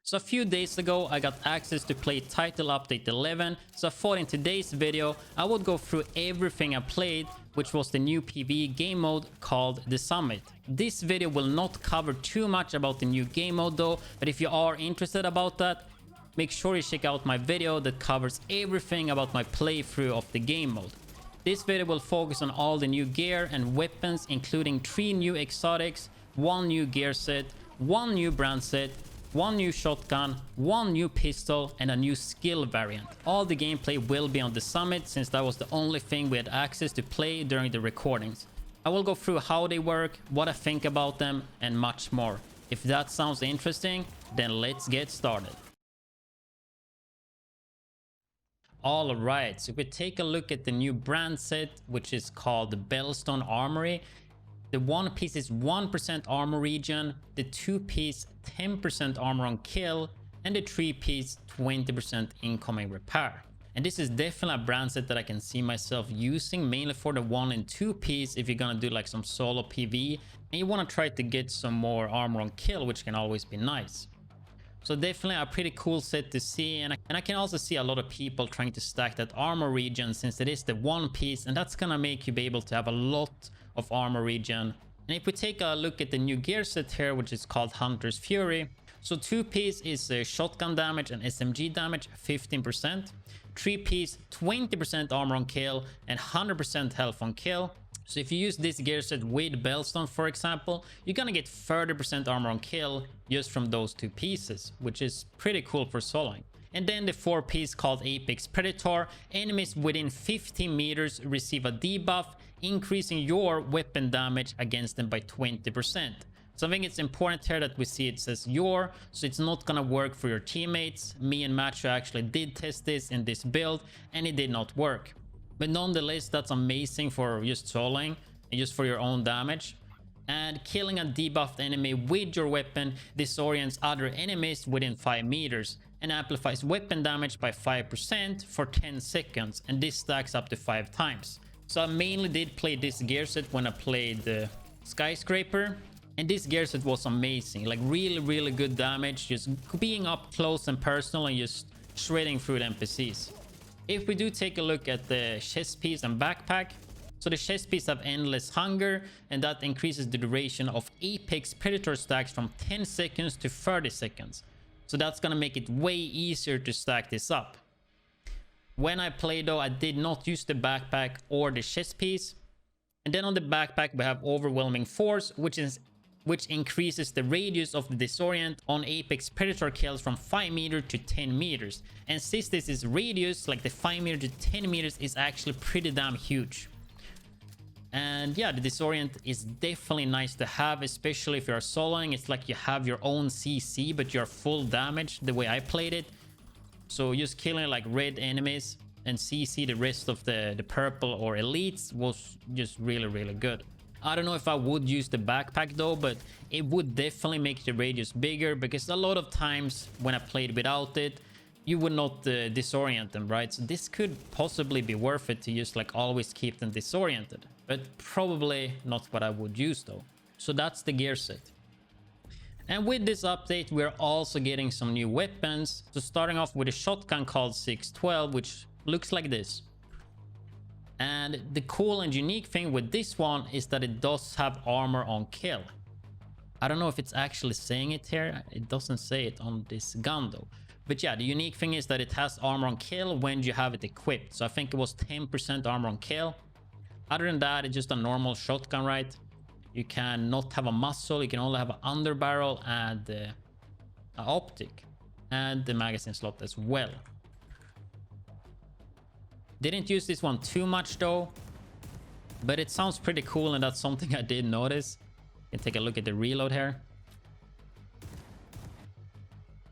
So a few days ago, I got access to play Title Update 11, so I thought in today's video, I would go through everything I played, which was the new PvE game mode called The Summit. This video will not cover too much about the new game mode though, but if you are interested about that, make sure you check out my video that covers everything about my playthrough of the game mode. This video will focus on all the new gear and weapons, including 3 new exotics, 1 new gear set, 1 new brand set, 1 new shotgun, 1 new pistol, and a new skill variant. All the gameplay will be on the summit, since that was the only thing we had access to play during the recordings. I will go through how they work, what I think about them, and much more. If that sounds interesting, then let's get started. Alright, so if we take a look at the new brand set, which is called the Battlestone Armory. The 1 piece is 1% armor regen, the 2 piece 10% armor on kill, and the 3 piece 20% incoming repair. And this is definitely a brand set that I can see myself using, mainly for the 1 and 2 piece if you're gonna do like some solo PvE and you want to try to get some more armor on kill, which can always be nice. So definitely a pretty cool set to see, and I can also see a lot of people trying to stack that armor regen, since it is the 1 piece, and that's gonna make you be able to have a lot of armor regen. And if we take a look at the new gear set here, which is called Hunter's Fury, so 2 piece is shotgun damage and SMG damage 15%, 3 piece 20% armor on kill and 100% health on kill. So if you use this gear set with Battlestone, for example, you're gonna get 30% armor on kill just from those 2 pieces, which is pretty cool for soloing. And then the 4 piece called Apex Predator, enemies within 15 meters receive a debuff, increasing your weapon damage against them by 20%. So I think it's important here that we see it says your, so it's not gonna work for your teammates. Me and Macho actually did test this in this build and it did not work. But nonetheless, that's amazing for just soloing and just for your own damage. And killing a debuffed enemy with your weapon disorients other enemies within 5 meters and amplifies weapon damage by 5% for 10 seconds, and this stacks up to 5 times. So I mainly did play this gear set when I played the Skyscraper, and this gear set was amazing, like really good damage, just being up close and personal and just shredding through the NPCs. If we do take a look at the chest piece and backpack, so the chest piece have Endless Hunger, and that increases the duration of Apex Predator stacks from 10 seconds to 30 seconds. So that's gonna make it way easier to stack this up. When I played though, I did not use the backpack or the chest piece. And then on the backpack we have Overwhelming Force, which increases the radius of the disorient on Apex Predator kills from 5 meters to 10 meters. And since this is radius, like the 5 meters to 10 meters is actually pretty damn huge. And yeah, the disorient is definitely nice to have, especially if you're soloing. It's like you have your own CC, but you're full damage the way I played it. So just killing like red enemies and CC the rest of the purple or elites was just really good. I don't know if I would use the backpack though, but it would definitely make the radius bigger, because a lot of times when I played without it, you would not disorient them, right? So this could possibly be worth it to just like always keep them disoriented, but probably not what I would use though. So that's the gear set. And with this update, we're also getting some new weapons. So starting off with a shotgun called 612, which looks like this. And the cool and unique thing with this one is that it does have armor on kill. I don't know if it's actually saying it here. It doesn't say it on this gun though. But yeah, the unique thing is that it has armor on kill when you have it equipped. So I think it was 10% armor on kill. Other than that, it's just a normal shotgun, right? You cannot have a muzzle. You can only have an underbarrel and an optic. And the magazine slot as well. Didn't use this one too much though, but it sounds pretty cool, and that's something I did notice. You can take a look at the reload here.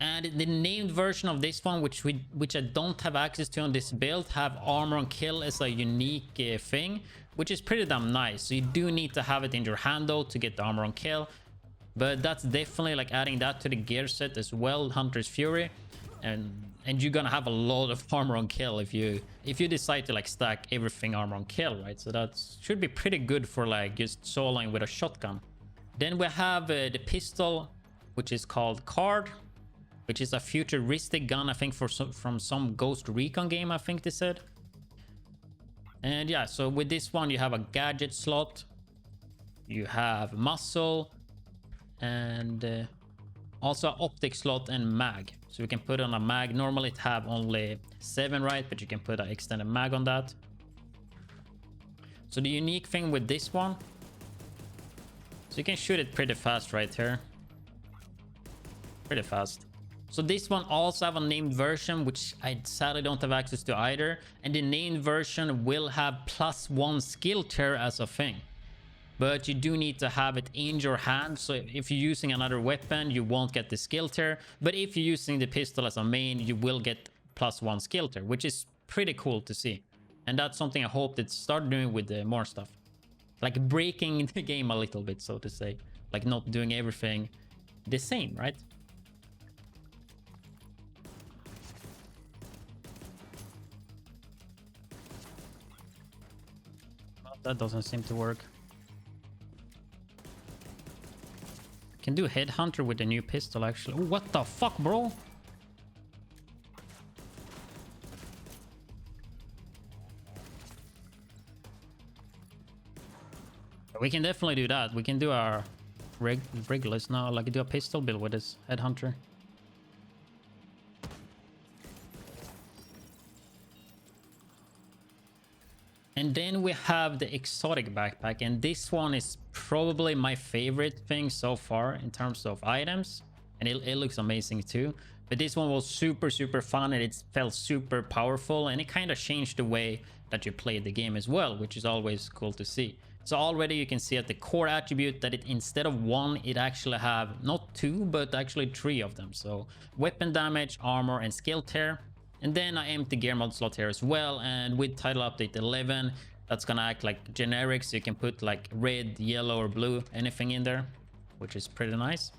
And the named version of this one, which I don't have access to on this build, have armor on kill as a unique thing, which is pretty damn nice. So you do need to have it in your hand though to get the armor on kill, but that's definitely like adding that to the gear set as well, Hunter's Fury. And you're gonna have a lot of armor on kill if you decide to like stack everything armor on kill, right? So that should be pretty good for like just soloing with a shotgun. Then we have the pistol, which is called Card. which is a futuristic gun, I think, from some Ghost Recon game, I think they said. And yeah, so with this one, you have a gadget slot, you have muzzle, and also an optic slot and mag. So you can put on a mag. Normally it have only 7, right? But you can put an extended mag on that. So the unique thing with this one, so you can shoot it pretty fast right here. Pretty fast. So this one also have a named version, which I sadly don't have access to either. And the named version will have +1 skill tier as a thing. But you do need to have it in your hand. So if you're using another weapon, you won't get the skill tier. But if you're using the pistol as a main, you will get +1 skill tier, which is pretty cool to see. And that's something I hope that start doing with more stuff. Like breaking the game a little bit, so to say. Like not doing everything the same, right? Well, that doesn't seem to work. Can do headhunter with the new pistol actually. Ooh, what the fuck, bro? We can definitely do that. We can do our regulars now, like do a pistol build with this headhunter. And then we have the exotic backpack, and this one is probably my favorite thing so far in terms of items, and it looks amazing too. But this one was super fun, and it felt super powerful, and it kind of changed the way that you play the game as well, which is always cool to see. So already you can see at the core attribute that it, instead of 1, it actually have not 2 but actually 3 of them. So weapon damage, armor, and skill tier. And then I empty gear mod slot here as well, and with title update 11, that's gonna act like generic, so you can put like red, yellow, or blue, anything in there, which is pretty nice.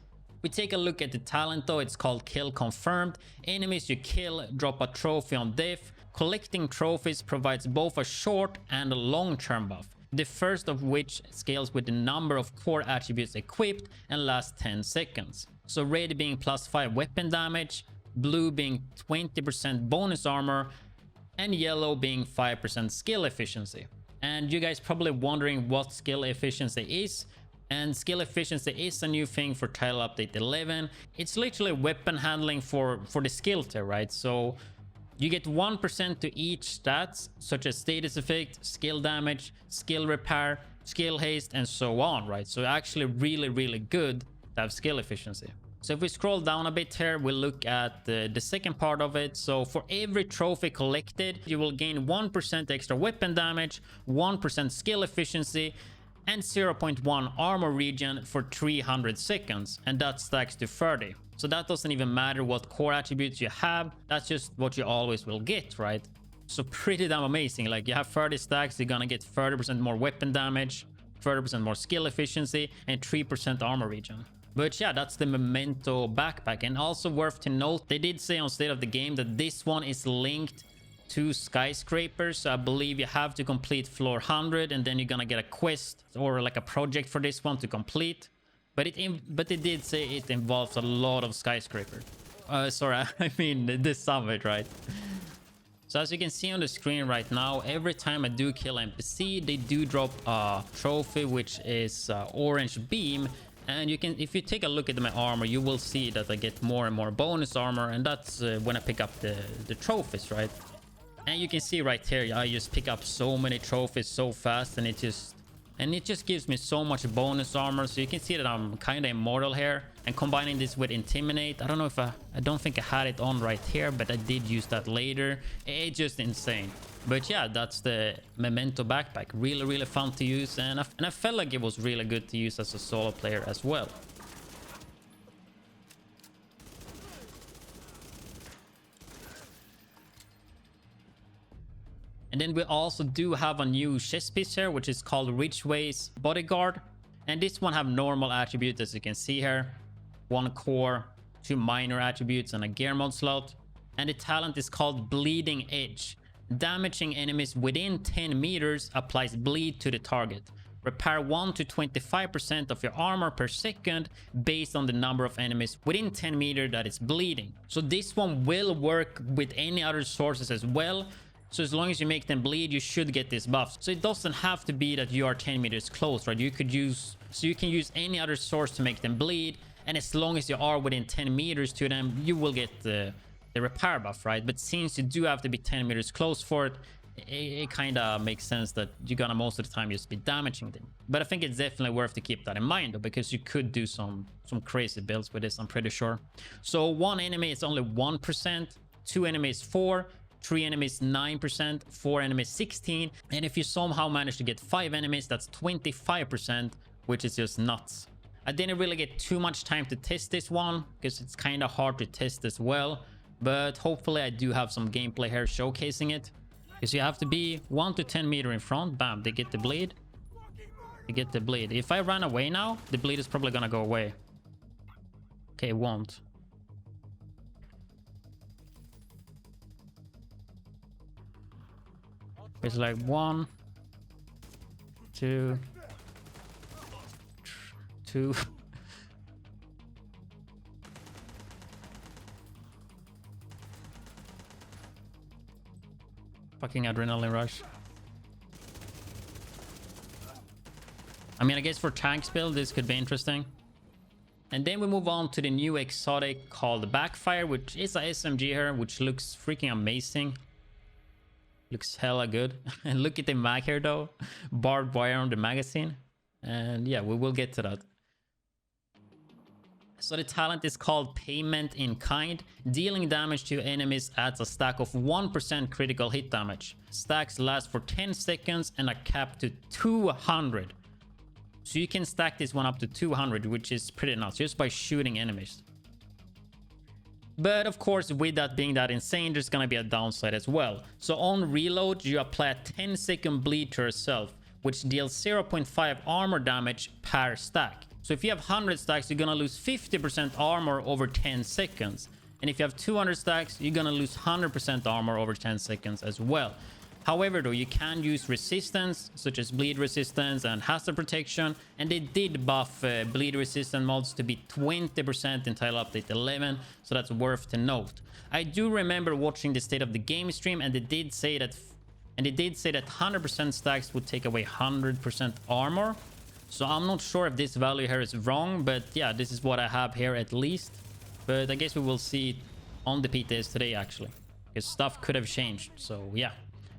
We take a look at the talent though. It's called kill confirmed. Enemies you kill drop a trophy on death. Collecting trophies provides both a short and a long-term buff, the first of which scales with the number of core attributes equipped and lasts 10 seconds. So red being +5 weapon damage, blue being 20% bonus armor, and yellow being 5% skill efficiency. And you guys probably wondering what skill efficiency is. And skill efficiency is a new thing for title update 11. It's literally weapon handling for the skill tier, right? So you get 1% to each stats, such as status effect, skill damage, skill repair, skill haste, and so on, right? So actually really good to have skill efficiency. So if we scroll down a bit here, we'll look at the second part of it. So for every trophy collected, you will gain 1% extra weapon damage, 1% skill efficiency, and 0.1 armor regen for 300 seconds. And that stacks to 30. So that doesn't even matter what core attributes you have. That's just what you always will get, right? So pretty damn amazing. Like you have 30 stacks, you're gonna get 30% more weapon damage, 30% more skill efficiency, and 3% armor regen. But yeah, that's the Memento backpack. And also worth to note, they did say on State of the Game that this one is linked to skyscrapers. So I believe you have to complete floor 100, and then you're gonna get a quest or like a project for this one to complete. But they did say it involves a lot of skyscrapers. Sorry, I mean this summit, right? So as you can see on the screen right now, every time I do kill NPC, they do drop a trophy, which is orange beam. And you can, if you take a look at my armor, you will see that I get more and more bonus armor, and that's when I pick up the trophies, right? And you can see right here, I just pick up so many trophies so fast, and it just gives me so much bonus armor. So you can see that I'm kind of immortal here. And combining this with Intimidate, I don't know if I don't think I had it on right here, but I did use that later. It's just insane. But yeah, that's the Memento backpack. Really fun to use, and I felt like it was really good to use as a solo player as well. And then we also do have a new chest piece here, which is called Ridgeway's Bodyguard. And this one have normal attributes, as you can see here. 1 core, 2 minor attributes, and a gear mod slot. And the talent is called Bleeding Edge. Damaging enemies within 10 meters applies bleed to the target. Repair 1 to 25% of your armor per second based on the number of enemies within 10 meters that is bleeding. So this one will work with any other sources as well. So as long as you make them bleed, you should get this buff. So it doesn't have to be that you are 10 meters close, right? You can use any other source to make them bleed. And as long as you are within 10 meters to them, you will get the repair buff, right? But since you do have to be 10 meters close for it, it kind of makes sense that you're gonna most of the time just be damaging them. But I think it's definitely worth to keep that in mind though, because you could do some crazy builds with this, I'm pretty sure. So one enemy is only 1%, two enemies 4, 3 enemies 9%, 4 enemies 16, and if you somehow manage to get 5 enemies, that's 25%, which is just nuts. I didn't really get too much time to test this one because it's kind of hard to test as well, but hopefully I do have some gameplay here showcasing it. Because you have to be 1 to 10 meters in front. Bam, they get the bleed. They get the bleed. If I run away now, the bleed is probably gonna go away. Okay, it won't. It's like 1, 2, 2. Fucking adrenaline rush. I mean, I guess for tanks build, this could be interesting. And then we move on to the new exotic called Backfire, which is a SMG here, which looks freaking amazing. Looks hella good. And look at the mag here though. Barbed wire on the magazine. And yeah, we will get to that. So the talent is called Payment in Kind. Dealing damage to enemies adds a stack of 1% critical hit damage. Stacks last for 10 seconds and are capped to 200. So you can stack this one up to 200, which is pretty nuts, just by shooting enemies. But of course, with that being that insane, there's gonna be a downside as well. So on reload, you apply a 10-second bleed to yourself, which deals 0.5 armor damage per stack. So if you have 100 stacks, you're gonna lose 50% armor over 10 seconds. And if you have 200 stacks, you're gonna lose 100% armor over 10 seconds as well. However, though, you can use resistance, such as bleed resistance and hazard protection. And they did buff bleed resistant mods to be 20% in Title Update 11. So that's worth to note. I do remember watching the State of the Game stream, and they did say that 100% stacks would take away 100% armor. So I'm not sure if this value here is wrong, but yeah, this is what I have here at least. But I guess we will see it on the PTS today actually, because stuff could have changed. So yeah,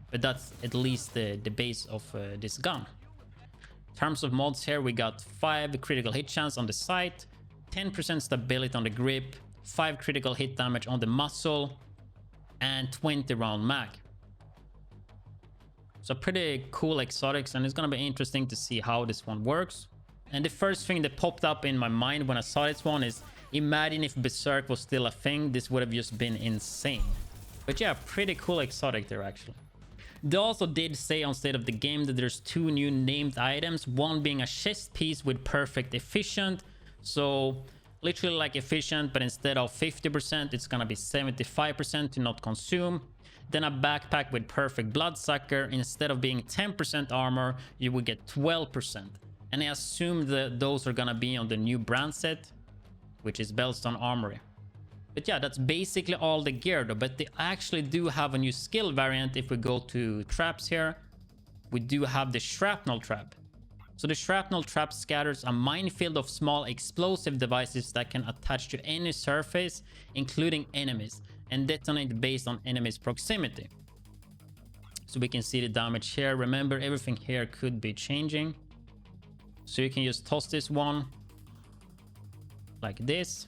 but that's at least the base of this gun. In terms of mods here, we got 5 critical hit chance on the sight, 10% stability on the grip, 5 critical hit damage on the muzzle, and 20 round mag. So pretty cool exotics, and it's gonna be interesting to see how this one works. And the first thing that popped up in my mind when I saw this one is, imagine if Berserk was still a thing. This would have just been insane. But yeah, pretty cool exotic there actually. They also did say on State of the Game that there's 2 new named items, one being a chest piece with perfect efficient. So literally like efficient, but instead of 50%, it's gonna be 75% to not consume. Then a backpack with perfect bloodsucker. Instead of being 10% armor, you will get 12%. And I assume that those are gonna be on the new brand set, which is Battlestone Armory. But yeah, that's basically all the gear though. But they actually do have a new skill variant. If we go to traps here, we do have the Shrapnel trap. So the Shrapnel trap scatters a minefield of small explosive devices that can attach to any surface, including enemies, and detonate based on enemies' proximity. So we can see the damage here. Remember, everything here could be changing. So you can just toss this one like this.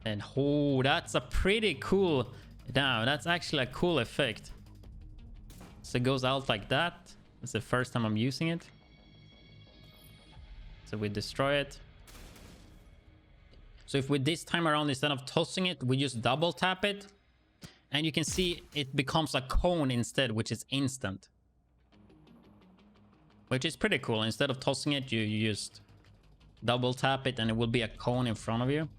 And oh, that's a pretty cool... Now, that's actually a cool effect. So it goes out like that. It's the first time I'm using it. So we destroy it. So if we this time around, instead of tossing it, we just double tap it. And you can see it becomes a cone instead, which is instant. Which is pretty cool. Instead of tossing it, you just double tap it and it will be a cone in front of you.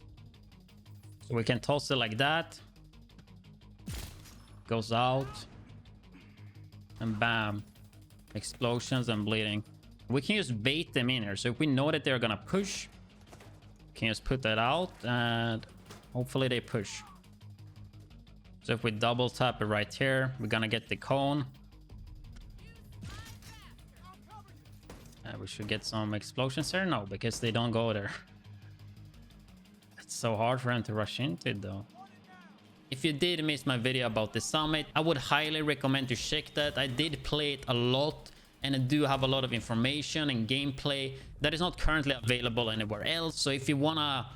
So we can toss it like that. Goes out. And bam. Explosions and bleeding. We can just bait them in here. So if we know that they're gonna push, we can just put that out and hopefully they push. So if we double tap it right here, we're gonna get the cone. We should get some explosions here. No, because they don't go there. It's so hard for them to rush into it though. If you did miss my video about the summit, I would highly recommend to check that. I did play it a lot and I do have a lot of information and gameplay that is not currently available anywhere else. So if you wanna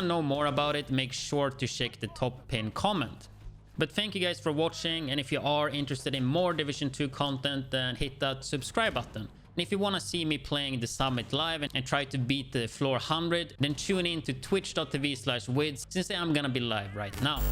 know more about it, make sure to check the top pinned comment. But thank you guys for watching, and if you are interested in more Division 2 content, then hit that subscribe button. And if you want to see me playing the summit live and try to beat the floor 100, then tune in to twitch.tv/widdz, since I'm gonna be live right now.